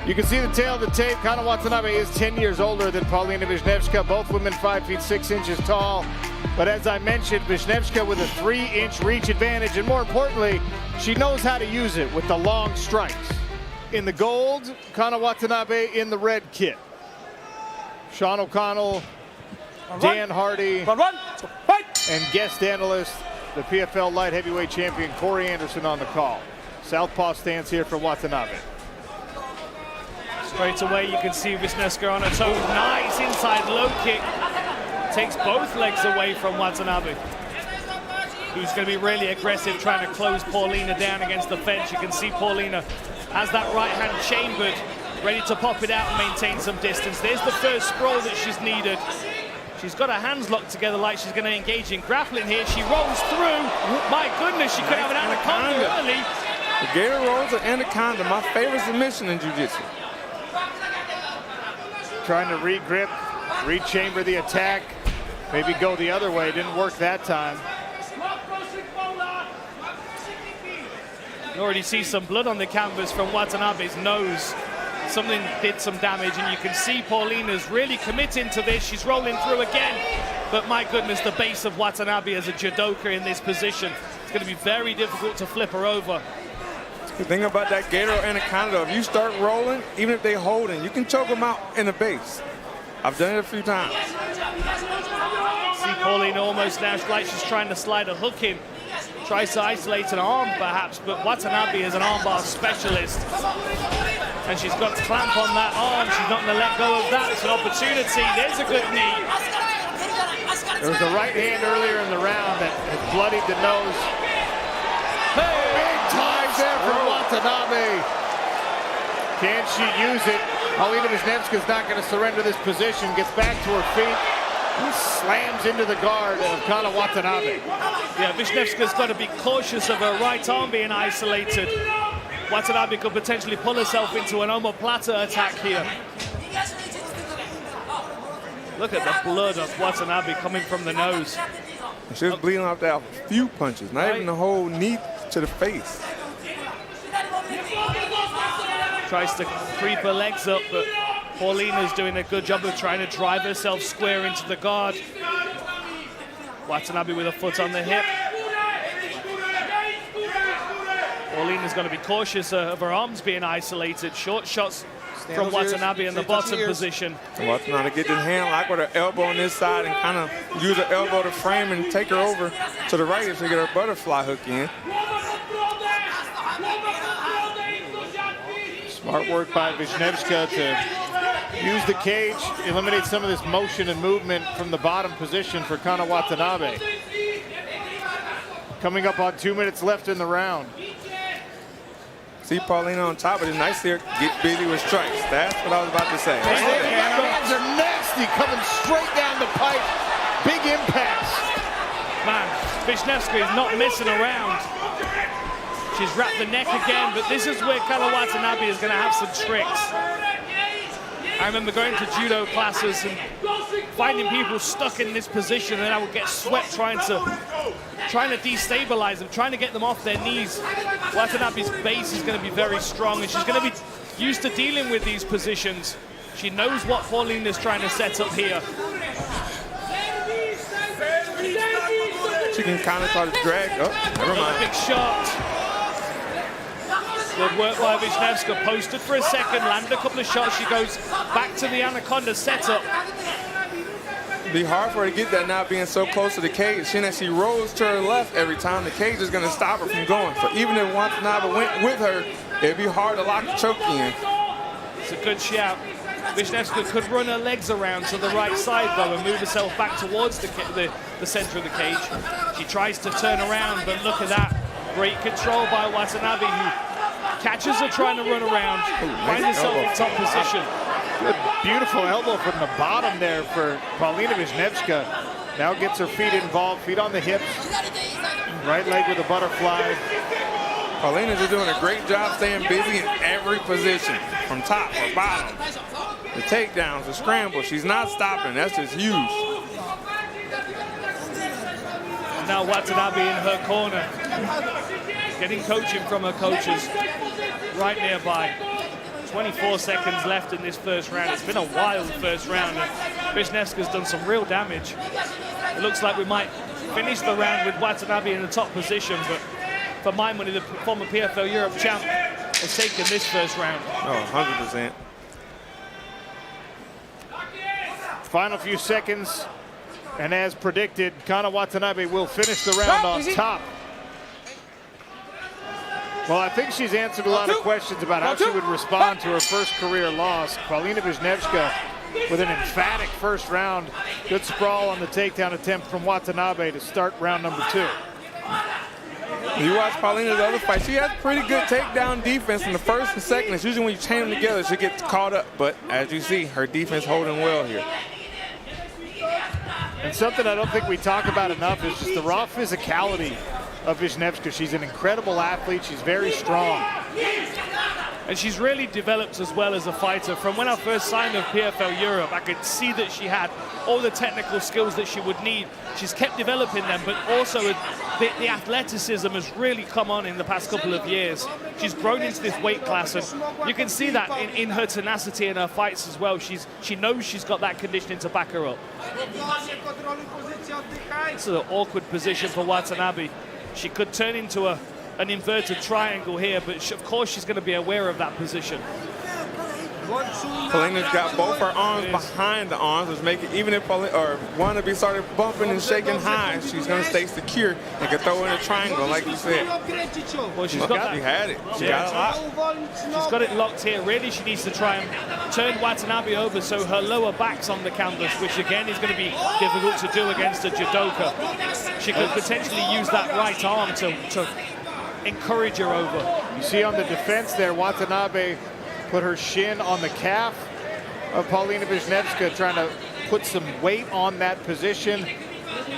You can see the tail of the tape. Kana Watanabe is 10 years older than Paulina Wis niewska. Both women 5 feet 6 inches tall. But as I mentioned, Wis niewska with a 3-inch reach advantage. And more importantly, she knows how to use it with the long strikes. In the gold, Kana Watanabe in the red kit. Sean O'Connell, Dan Hardy, and guest analyst, the PFL light heavyweight champion Corey Anderson on the call. Southpaw stance here for Watanabe. Straight away you can see Wis niewska on her toes. Nice inside low kick. Takes both legs away from Watanabe, who's going to be really aggressive trying to close Paulina down against the fence. You can see Paulina has that right hand chambered, ready to pop it out and maintain some distance. There's the first sprawl that she's needed. She's got her hands locked together like she's going to engage in grappling here. She rolls through. My goodness, she could have an anaconda early. The gator rolls an anaconda, my favorite submission in Jiu-Jitsu. Trying to re-grip, re-chamber the attack, maybe go the other way. Didn't work that time. You already see some blood on the canvas from Watanabe's nose. Something did some damage, and you can see Paulina's really committing to this. She's rolling through again, but my goodness, the base of Watanabe as a judoka in this position. It's going to be very difficult to flip her over. The thing about that gator anaconda, if you start rolling, even if they holding, you can choke them out in the base. I've done it a few times. See Paulina almost now like she's trying to slide a hook in. Tries to isolate an arm perhaps, but Watanabe is an armbar specialist. And she's got to clamp on that arm. She's not going to let go of that. It's an opportunity. There's a good knee. There was a right hand earlier in the round that had bloodied the nose. Hey, big time there from Watanabe. Can she use it? Paulina Wis niewska's not going to surrender this position. Gets back to her feet. He slams into the guard of Kana Watanabe. Yeah, Wis niewska's got to be cautious of her right arm being isolated. Watanabe could potentially pull herself into an omoplata attack here. Look at the blood of Watanabe coming from the nose. She was bleeding off that a few punches, not even the whole knee to the face. Tries to creep her legs up, but Paulina's doing a good job of trying to drive herself square into the guard. Watanabe with a foot on the hip. Paulina's going to be cautious of her arms being isolated. Short shots from Watanabe in the bottom position. Watanabe get this hand lock with her elbow on this side and kind of use her elbow to frame and take her over to the right if she get her butterfly hook in. Smart work by Wis niewska to use the cage, eliminate some of this motion and movement from the bottom position for Kana Watanabe. Coming up on 2 minutes left in the round. See Paulina on top of it. Nice here. Get busy with strikes. That's what I was about to say. The hands are nasty, coming straight down the pipe. Big impacts. Man, Wis niewska is not messing around. She's wrapped the neck again, but this is where Kana Watanabe is going to have some tricks. I remember going to judo classes and finding people stuck in this position, and I would get sweat trying to destabilize them, trying to get them off their knees. Watanabe's base is going to be very strong, and she's going to be used to dealing with these positions. She knows what Paulina's trying to set up here. She can kind of try to drag. Oh, never mind. Big shot. Good work by Wis niewska. Posted for a second, landed a couple of shots. She goes back to the anaconda setup. It'd be hard for her to get that now being so close to the cage. Seeing that she rolls to her left every time, the cage is going to stop her from going. So even if Watanabe went with her, it'd be hard to lock the choke in. It's a good shout. Wis niewska could run her legs around to the right side though and move herself back towards the center of the cage. She tries to turn around, but look at that. Great control by Watanabe, who catches her trying to run around, finds herself in top position. Good, beautiful elbow from the bottom there for Paulina Wis niewska. Now gets her feet involved, feet on the hips. Right leg with a butterfly. Paulina's just doing a great job staying busy in every position, from top or bottom. The takedowns, the scramble, she's not stopping. That's just huge. And now Watanabe in her corner, getting coaching from her coaches right nearby. 24 seconds left in this first round. It's been a wild first round, and Wisniewska's done some real damage. It looks like we might finish the round with Watanabe in the top position, but for my money, the former PFL Europe champ has taken this first round. Oh, 100%. Final few seconds, and as predicted, Kana Watanabe will finish the round on top. Well, I think she's answered a lot of questions about how she would respond to her first career loss. Paulina Wis niewska with an emphatic first round. Good sprawl on the takedown attempt from Watanabe to start round number 2. You watch Paulina's other fight, she has pretty good takedown defense in the first and second. It's usually when you chain them together, she gets caught up. But as you see, her defense holding well here. And something I don't think we talk about enough is just the raw physicality of Wis niewska. She's an incredible athlete. She's very strong. And she's really developed as well as a fighter. From when I first signed with PFL Europe, I could see that she had all the technical skills that she would need. She's kept developing them, but also the athleticism has really come on in the past couple of years. She's grown into this weight class, and you can see that in her tenacity in her fights as well. She knows she's got that conditioning to back her up. It's an awkward position for Watanabe. She could turn into an inverted triangle here, but of course she's going to be aware of that position. Paulina's got both her arms behind the arms, which make it, even if Watanabe started bumping and shaking high, she's going to stay secure and can throw in a triangle, like you said. Well, she's got that. She had it. She got a lot. She's got it locked here. Really, she needs to try and turn Watanabe over so her lower back's on the canvas, which again is going to be difficult to do against a judoka. She could potentially use that right arm to encourage her over. You see on the defense there, Watanabe put her shin on the calf of Paulina Wis niewska, trying to put some weight on that position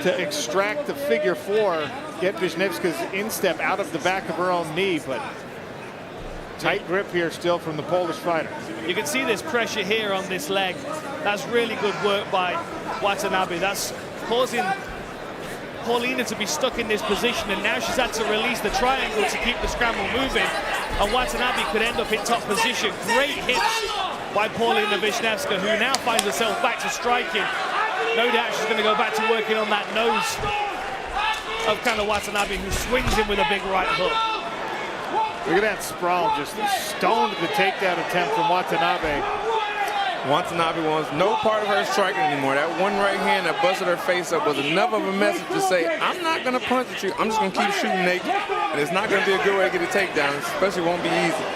to extract the figure 4, get Wis niewska's instep out of the back of her own knee, but tight grip here still from the Polish fighter. You can see this pressure here on this leg. That's really good work by Watanabe. That's causing Paulina to be stuck in this position, and now she's had to release the triangle to keep the scramble moving, and Watanabe could end up in top position. Great hits by Paulina Wis niewska, who now finds herself back to striking. No doubt she's going to go back to working on that nose of Kana Watanabe, who swings in with a big right hook. Look at that sprawl, just stoned the takedown attempt from Watanabe. Watanabe wants no part of her striking anymore. That one right hand that busted her face up was enough of a message to say, I'm not going to punch at you. I'm just going to keep shooting naked. And it's not going to be a good way to get a takedown. Especially won't be easy.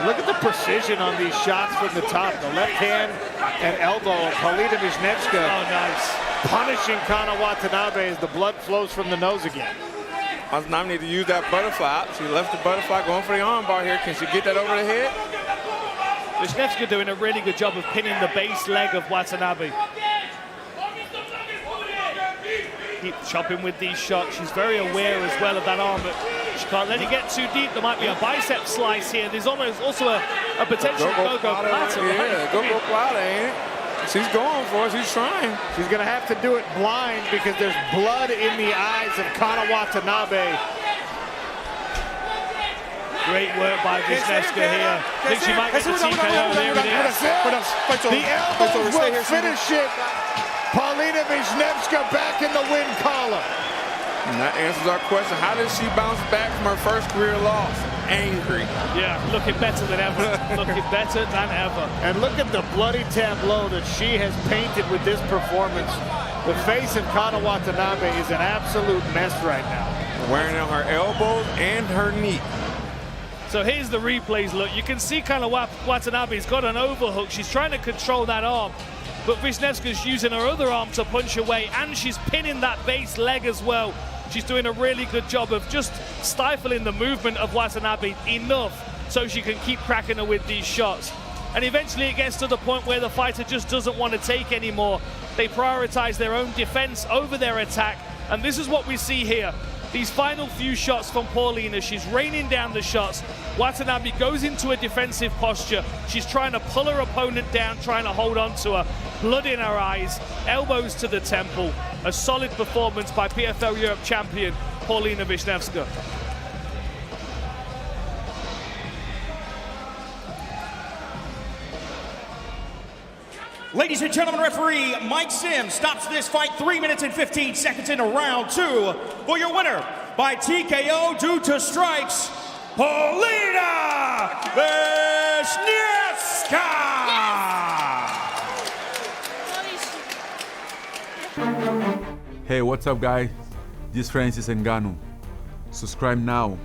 Look at the precision on these shots from the top. The left hand and elbow of Paulina Wis niewska. Oh, nice. Punishing Kana Watanabe as the blood flows from the nose again. Watanabe need to use that butterfly. She left the butterfly going for the arm bar here. Can she get that over the head? Wis niewska doing a really good job of pinning the base leg of Watanabe. Keep chopping with these shots. She's very aware as well of that arm, but she can't let it get too deep. There might be a bicep slice here. There's almost also a potential go-go platter. Yeah, go-go platter, ain't it? She's going for it. She's trying. She's going to have to do it blind because there's blood in the eyes of Kana Watanabe. Great work by Wis niewska here. I think she might get the TKO. There it is. The elbows will finish it. Paulina Wis niewska back in the win column. And that answers our question. How did she bounce back from her first career loss? Angry. Yeah, looking better than ever. Looking better than ever. And look at the bloody tableau that she has painted with this performance. The face of Kana Watanabe is an absolute mess right now. Wearing on her elbows and her knee. So here's the replays. Look, you can see Kana Watanabe's got an overhook. She's trying to control that arm, but Wis niewska's using her other arm to punch away, and she's pinning that base leg as well. She's doing a really good job of just stifling the movement of Watanabe enough so she can keep cracking her with these shots. And eventually it gets to the point where the fighter just doesn't want to take anymore. They prioritize their own defense over their attack, and this is what we see here. These final few shots from Paulina, she's raining down the shots. Watanabe goes into a defensive posture. She's trying to pull her opponent down, trying to hold on to her. Blood in her eyes, elbows to the temple. A solid performance by PFL Europe champion Paulina Wis niewska. Ladies and gentlemen, referee Mike Sims stops this fight 3 minutes and 15 seconds into round 2 for your winner by TKO due to strikes, Paulina Wis niewska! Hey, what's up, guys? This is Francis Ngannou. Subscribe now.